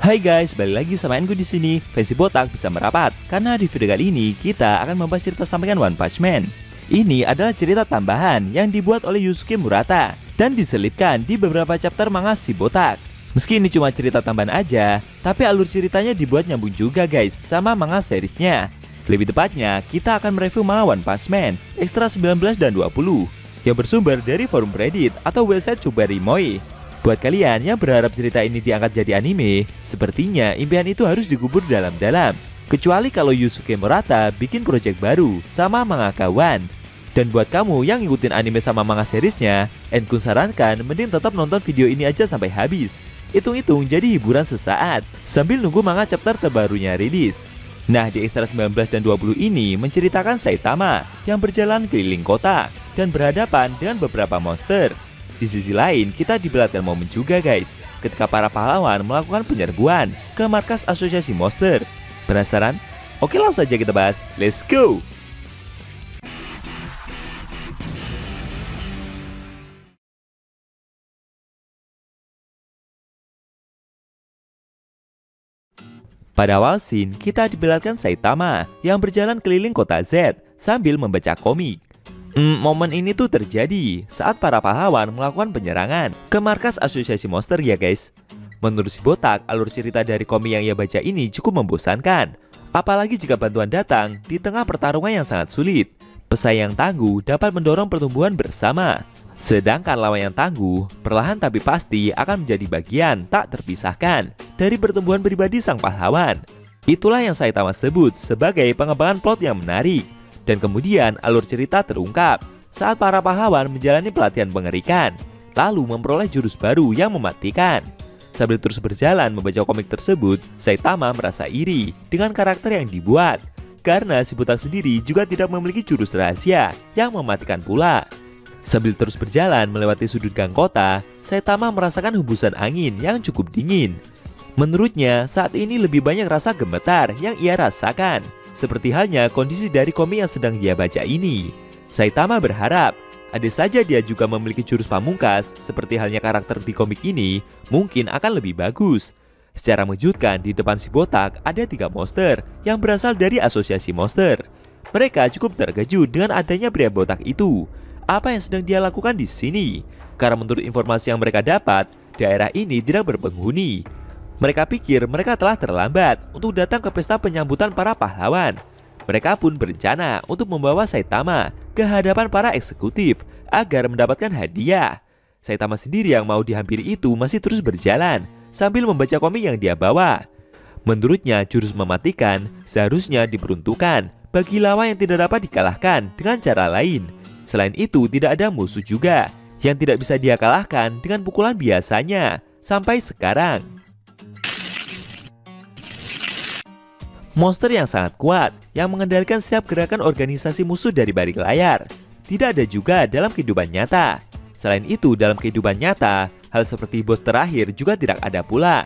Hai guys, balik lagi sama Enku di sini. Fancy botak bisa merapat karena di video kali ini kita akan membahas cerita sampingan One Punch Man. Ini adalah cerita tambahan yang dibuat oleh Yusuke Murata dan diselipkan di beberapa chapter manga si botak. Meski ini cuma cerita tambahan aja, tapi alur ceritanya dibuat nyambung juga guys sama manga seriesnya. Lebih tepatnya, kita akan mereview manga One Punch Man Extra 19 dan 20 yang bersumber dari forum Reddit atau website Chuberimoy. Buat kalian yang berharap cerita ini diangkat jadi anime, sepertinya impian itu harus dikubur dalam-dalam. Kecuali kalau Yusuke Murata bikin project baru sama manga kawan. Dan buat kamu yang ngikutin anime sama manga seriesnya, Enkun sarankan mending tetap nonton video ini aja sampai habis. Hitung-hitung jadi hiburan sesaat, sambil nunggu manga chapter terbarunya rilis. Nah, di Extra 19 dan 20 ini menceritakan Saitama yang berjalan keliling kota dan berhadapan dengan beberapa monster. Di sisi lain, kita diperlihatkan momen juga guys, ketika para pahlawan melakukan penyerbuan ke markas asosiasi monster. Penasaran? Oke, langsung saja kita bahas. Let's go! Pada awal scene, kita diperlihatkan Saitama yang berjalan keliling kota Z sambil membaca komik. Momen ini tuh terjadi saat para pahlawan melakukan penyerangan ke markas asosiasi monster ya guys. Menurut si botak, alur cerita dari komik yang ia baca ini cukup membosankan. Apalagi jika bantuan datang di tengah pertarungan yang sangat sulit. Pesaing yang tangguh dapat mendorong pertumbuhan bersama. Sedangkan lawan yang tangguh perlahan tapi pasti akan menjadi bagian tak terpisahkan dari pertumbuhan pribadi sang pahlawan. Itulah yang Saitama sebut sebagai pengembangan plot yang menarik. Dan kemudian alur cerita terungkap saat para pahlawan menjalani pelatihan mengerikan, lalu memperoleh jurus baru yang mematikan. Sambil terus berjalan membaca komik tersebut, Saitama merasa iri dengan karakter yang dibuat, karena si botak sendiri juga tidak memiliki jurus rahasia yang mematikan pula. Sambil terus berjalan melewati sudut gang kota, Saitama merasakan hembusan angin yang cukup dingin. Menurutnya, saat ini lebih banyak rasa gemetar yang ia rasakan, seperti halnya kondisi dari komik yang sedang dia baca ini. Saitama berharap ada saja dia juga memiliki jurus pamungkas seperti halnya karakter di komik ini, mungkin akan lebih bagus. Secara mengejutkan, di depan si botak ada 3 monster yang berasal dari asosiasi monster. Mereka cukup terkejut dengan adanya pria botak itu. Apa yang sedang dia lakukan di sini? Karena menurut informasi yang mereka dapat, daerah ini tidak berpenghuni. Mereka pikir mereka telah terlambat untuk datang ke pesta penyambutan para pahlawan. Mereka pun berencana untuk membawa Saitama ke hadapan para eksekutif agar mendapatkan hadiah. Saitama sendiri yang mau dihampiri itu masih terus berjalan sambil membaca komik yang dia bawa. Menurutnya, jurus mematikan seharusnya diperuntukkan bagi lawan yang tidak dapat dikalahkan dengan cara lain. Selain itu, tidak ada musuh juga yang tidak bisa dia kalahkan dengan pukulan biasanya sampai sekarang. Monster yang sangat kuat yang mengendalikan setiap gerakan organisasi musuh dari balik layar. Tidak ada juga dalam kehidupan nyata. Selain itu, dalam kehidupan nyata, hal seperti bos terakhir juga tidak ada pula.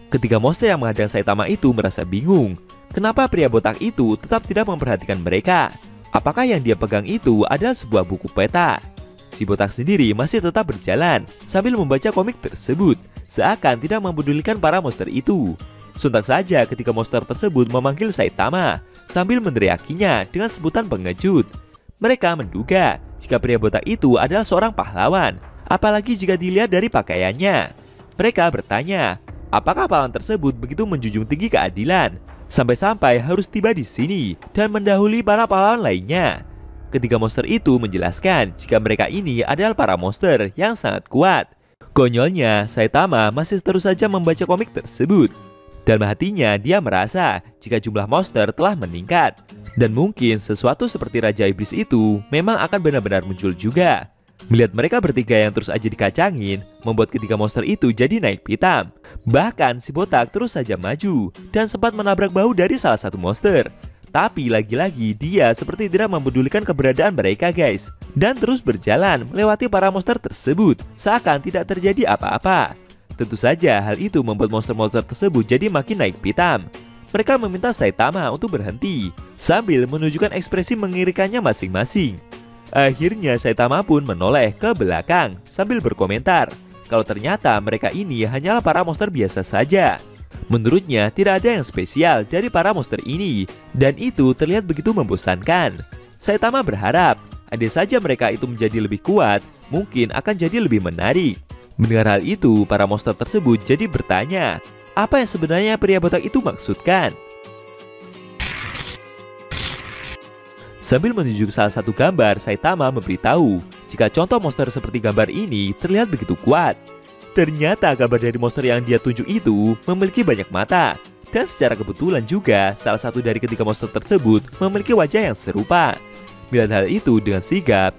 Ketiga monster yang menghadang Saitama itu merasa bingung. Kenapa pria botak itu tetap tidak memperhatikan mereka? Apakah yang dia pegang itu adalah sebuah buku peta? Si botak sendiri masih tetap berjalan sambil membaca komik tersebut, seakan tidak mempedulikan para monster itu. Sontak saja ketika monster tersebut memanggil Saitama sambil meneriakinya dengan sebutan pengejut. Mereka menduga jika pria botak itu adalah seorang pahlawan, apalagi jika dilihat dari pakaiannya. Mereka bertanya, apakah pahlawan tersebut begitu menjunjung tinggi keadilan sampai-sampai harus tiba di sini dan mendahului para pahlawan lainnya. Ketiga monster itu menjelaskan jika mereka ini adalah para monster yang sangat kuat. Konyolnya, Saitama masih terus saja membaca komik tersebut. Dalam hatinya, dia merasa jika jumlah monster telah meningkat. Dan mungkin sesuatu seperti Raja Iblis itu memang akan benar-benar muncul juga. Melihat mereka bertiga yang terus aja dikacangin, membuat ketiga monster itu jadi naik pitam. Bahkan si botak terus saja maju dan sempat menabrak bahu dari salah satu monster. Tapi lagi-lagi dia seperti tidak mempedulikan keberadaan mereka guys. Dan terus berjalan melewati para monster tersebut, seakan tidak terjadi apa-apa. Tentu saja hal itu membuat monster-monster tersebut jadi makin naik pitam. Mereka meminta Saitama untuk berhenti sambil menunjukkan ekspresi mengirikannya masing-masing. Akhirnya Saitama pun menoleh ke belakang sambil berkomentar kalau ternyata mereka ini hanyalah para monster biasa saja. Menurutnya tidak ada yang spesial dari para monster ini, dan itu terlihat begitu membosankan. Saitama berharap andai saja mereka itu menjadi lebih kuat, mungkin akan jadi lebih menarik. Mendengar hal itu, para monster tersebut jadi bertanya, apa yang sebenarnya pria botak itu maksudkan? Sambil menunjuk salah satu gambar, Saitama memberitahu jika contoh monster seperti gambar ini terlihat begitu kuat. Ternyata gambar dari monster yang dia tunjuk itu memiliki banyak mata. Dan secara kebetulan juga salah satu dari ketiga monster tersebut memiliki wajah yang serupa. Melihat hal itu dengan sigap,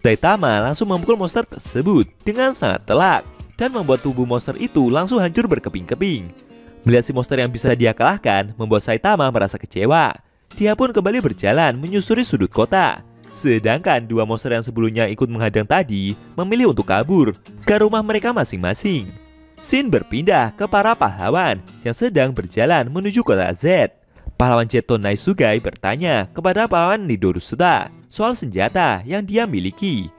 Saitama langsung memukul monster tersebut dengan sangat telak dan membuat tubuh monster itu langsung hancur berkeping-keping. Melihat si monster yang bisa dia kalahkan membuat Saitama merasa kecewa. Dia pun kembali berjalan menyusuri sudut kota. Sedangkan dua monster yang sebelumnya ikut menghadang tadi memilih untuk kabur ke rumah mereka masing-masing. Scene berpindah ke para pahlawan yang sedang berjalan menuju kota Z. Pahlawan Jeton Naisugai bertanya kepada pahlawan Nidorusuta soal senjata yang dia miliki.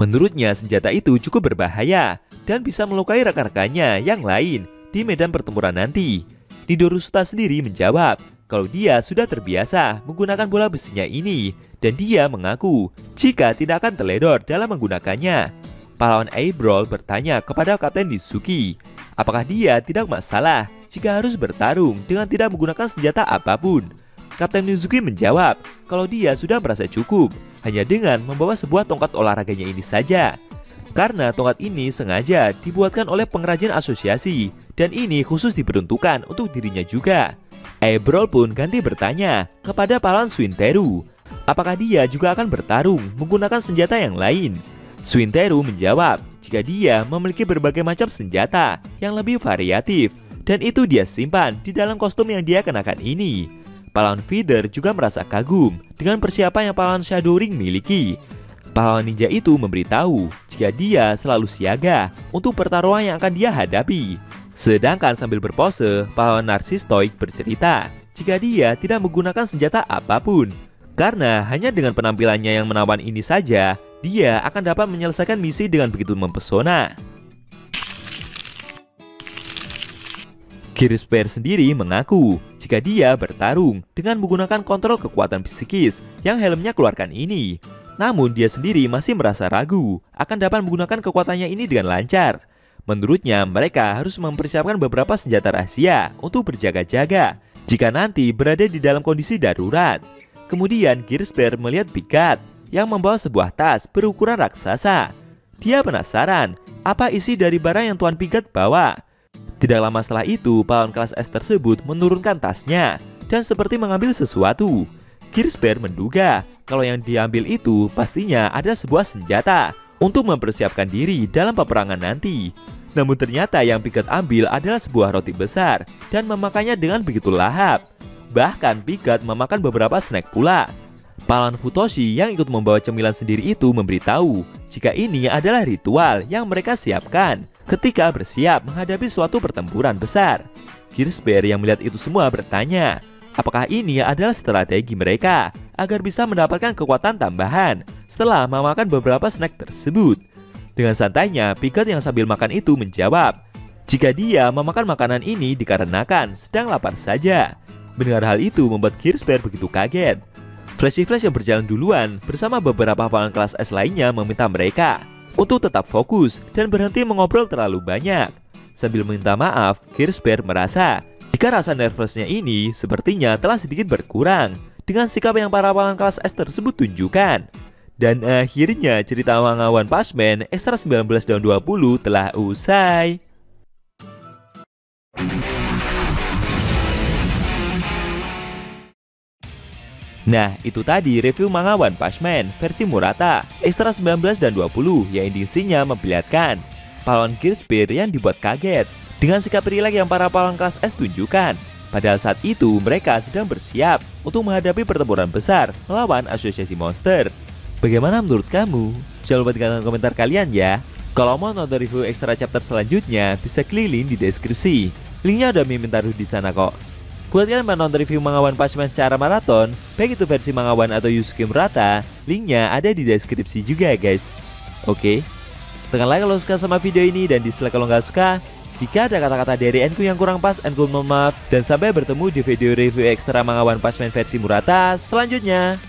Menurutnya senjata itu cukup berbahaya dan bisa melukai rekan-rekannya yang lain di medan pertempuran nanti. Nidorusuta sendiri menjawab kalau dia sudah terbiasa menggunakan bola besinya ini, dan dia mengaku jika tidak akan teledor dalam menggunakannya. Pahlawan Eibrol bertanya kepada Kapten Nizuki, apakah dia tidak masalah jika harus bertarung dengan tidak menggunakan senjata apapun. Kapten Nizuki menjawab kalau dia sudah merasa cukup hanya dengan membawa sebuah tongkat olahraganya ini saja. Karena tongkat ini sengaja dibuatkan oleh pengrajin asosiasi, dan ini khusus diperuntukkan untuk dirinya juga. Eibrol pun ganti bertanya kepada pahlawan Suinteru, apakah dia juga akan bertarung menggunakan senjata yang lain. Suinteru menjawab jika dia memiliki berbagai macam senjata yang lebih variatif, dan itu dia simpan di dalam kostum yang dia kenakan ini. Pahlawan Feeder juga merasa kagum dengan persiapan yang pahlawan Shadow Ring miliki. Pahlawan ninja itu memberitahu jika dia selalu siaga untuk pertarungan yang akan dia hadapi. Sedangkan sambil berpose, pahlawan Narsistoid bercerita jika dia tidak menggunakan senjata apapun. Karena hanya dengan penampilannya yang menawan ini saja, dia akan dapat menyelesaikan misi dengan begitu mempesona. Kirisper sendiri mengaku jika dia bertarung dengan menggunakan kontrol kekuatan psikis yang helmnya keluarkan ini. Namun dia sendiri masih merasa ragu akan dapat menggunakan kekuatannya ini dengan lancar. Menurutnya mereka harus mempersiapkan beberapa senjata rahasia untuk berjaga-jaga jika nanti berada di dalam kondisi darurat. Kemudian Kirisper melihat Picard yang membawa sebuah tas berukuran raksasa. Dia penasaran apa isi dari barang yang Tuan Picard bawa. Tidak lama setelah itu, pahlawan kelas S tersebut menurunkan tasnya dan seperti mengambil sesuatu. Kirisper menduga kalau yang diambil itu pastinya ada sebuah senjata untuk mempersiapkan diri dalam peperangan nanti. Namun ternyata yang Picard ambil adalah sebuah roti besar dan memakannya dengan begitu lahap. Bahkan Picard memakan beberapa snack pula. Pahlawan Futoshi yang ikut membawa cemilan sendiri itu memberitahu jika ini adalah ritual yang mereka siapkan ketika bersiap menghadapi suatu pertempuran besar. Kirisper yang melihat itu semua bertanya, apakah ini adalah strategi mereka agar bisa mendapatkan kekuatan tambahan setelah memakan beberapa snack tersebut. Dengan santainya, Picard yang sambil makan itu menjawab jika dia memakan makanan ini dikarenakan sedang lapar saja. Mendengar hal itu membuat Kirisper begitu kaget. Flashy Flash yang berjalan duluan bersama beberapa pahlawan kelas S lainnya meminta mereka untuk tetap fokus dan berhenti mengobrol terlalu banyak. Sambil meminta maaf, Kirisper merasa jika rasa nervousnya ini sepertinya telah sedikit berkurang dengan sikap yang para pahlawan kelas S tersebut tunjukkan. Dan akhirnya cerita Manga One Punch Man Extra 19 dan 20 telah usai. Nah, itu tadi review manga One Punch Man versi Murata Extra 19 dan 20 yang intinya memperlihatkan pahlawan Kirisper yang dibuat kaget dengan sikap rileks yang para pahlawan kelas S tunjukkan. Padahal saat itu mereka sedang bersiap untuk menghadapi pertempuran besar melawan asosiasi monster. Bagaimana menurut kamu? Jangan lupa tinggalkan komentar kalian ya. Kalau mau nonton review extra chapter selanjutnya, bisa klik link di deskripsi. Linknya udah mimin taruh di sana kok. Buat kalian yang nonton review manga One Punch Man secara maraton, baik itu versi manga One atau Yusuke Murata, linknya ada di deskripsi juga ya guys. Oke. Tekan like kalau suka sama video ini dan dislike kalau nggak suka. Jika ada kata-kata dari Enku yang kurang pas, Enku mohon maaf. Dan sampai bertemu di video review ekstra manga One Punch Man versi Murata selanjutnya.